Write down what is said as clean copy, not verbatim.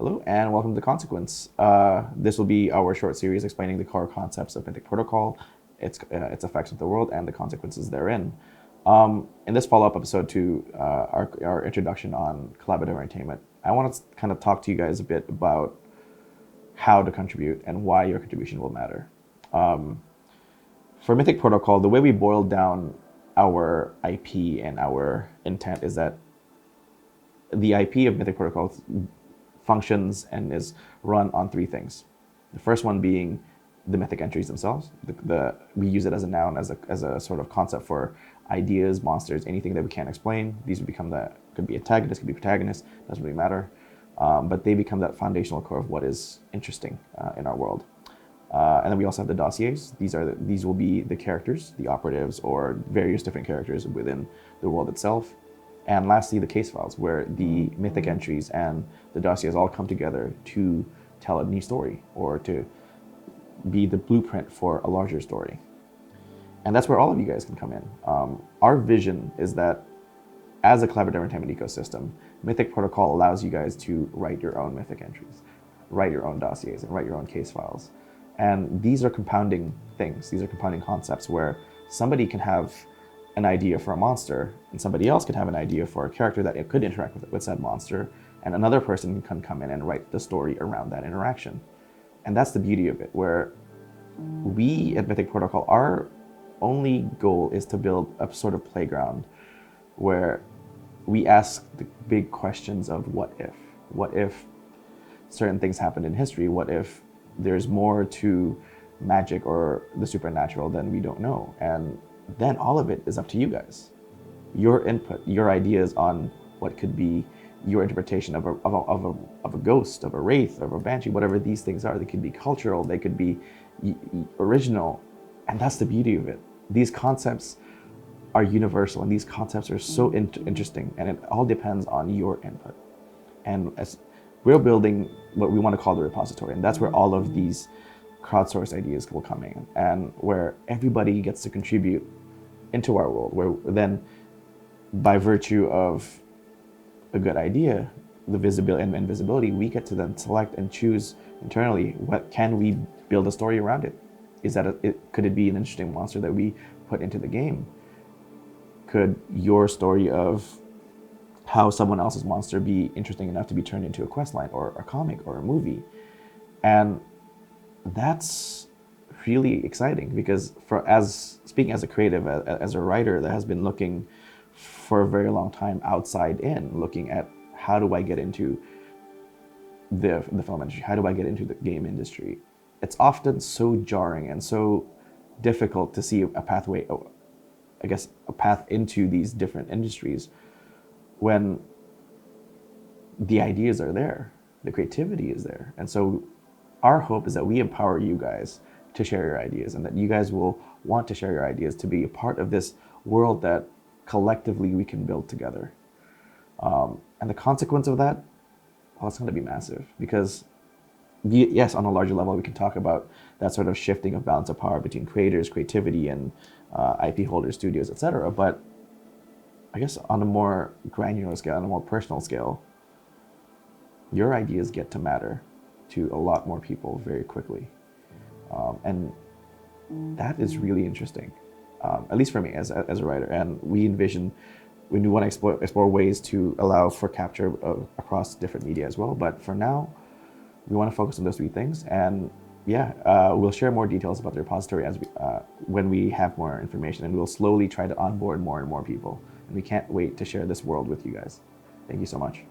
Hello and welcome to Consequence. This will be our short series explaining the core concepts of Mythic Protocol, its effects on the world, and the consequences therein. In this follow-up episode to our introduction on collaborative entertainment, I want to kind of talk to you guys a bit about how to contribute and why your contribution will matter. For Mythic Protocol, the way we boiled down our IP and our intent is that the IP of Mythic Protocol functions and is run on three things. The first one being the mythic entries themselves. We use it as a noun, as a sort of concept for ideas, monsters, anything that we can't explain. These would become could be antagonists, could be protagonists, doesn't really matter. But they become that foundational core of what is interesting in our world. And then we also have the dossiers. These will be the characters, the operatives, or various different characters within the world itself. And lastly, the case files, where the mythic entries and the dossiers all come together to tell a new story or to be the blueprint for a larger story. And that's where all of you guys can come in. Our vision is that as a collaborative entertainment ecosystem, Mythic Protocol allows you guys to write your own mythic entries, write your own dossiers, and write your own case files. And these are compounding things. These are compounding concepts where somebody can have an idea for a monster, and somebody else could have an idea for a character that it could interact with said monster, and another person can come in and write the story around that interaction. And that's the beauty of it, where we at Mythic Protocol, our only goal is to build a sort of playground where we ask the big questions of what if. What if certain things happened in history? What if there's more to magic or the supernatural than we don't know? And then all of it is up to you guys. Your input, your ideas on what could be your interpretation of a ghost, of a wraith, of a banshee, whatever these things are. They could be cultural, they could be original, and that's the beauty of it. These concepts are universal, and these concepts are so interesting, and it all depends on your input. And as we're building what we want to call the repository, and that's where all of these crowdsourced ideas will come in, and where everybody gets to contribute into our world, where then by virtue of a good idea, the visibility and invisibility, we get to then select and choose internally what can we build a story around it. Is that could it be an interesting monster that we put into the game? Could your story of how someone else's monster be interesting enough to be turned into a quest line or a comic or a movie? And that's really exciting, because speaking as a creative, as a writer that has been looking for a very long time outside in, looking at how do I get into the film industry, how do I get into the game industry, it's often so jarring and so difficult to see a pathway, I guess a path into these different industries when the ideas are there, the creativity is there. And so our hope is that we empower you guys to share your ideas, and that you guys will want to share your ideas to be a part of this world that collectively we can build together. And the consequence of that, well, it's going to be massive, because yes, on a larger level, we can talk about that sort of shifting of balance of power between creators, creativity, and IP holders, studios, etc. But I guess on a more granular scale, on a more personal scale, your ideas get to matter to a lot more people very quickly. And that is really interesting, at least for me as a writer. And we want to explore ways to allow for capture across different media as well. But for now, we want to focus on those three things. And yeah, we'll share more details about the repository when we have more information, and we'll slowly try to onboard more and more people. And we can't wait to share this world with you guys. Thank you so much.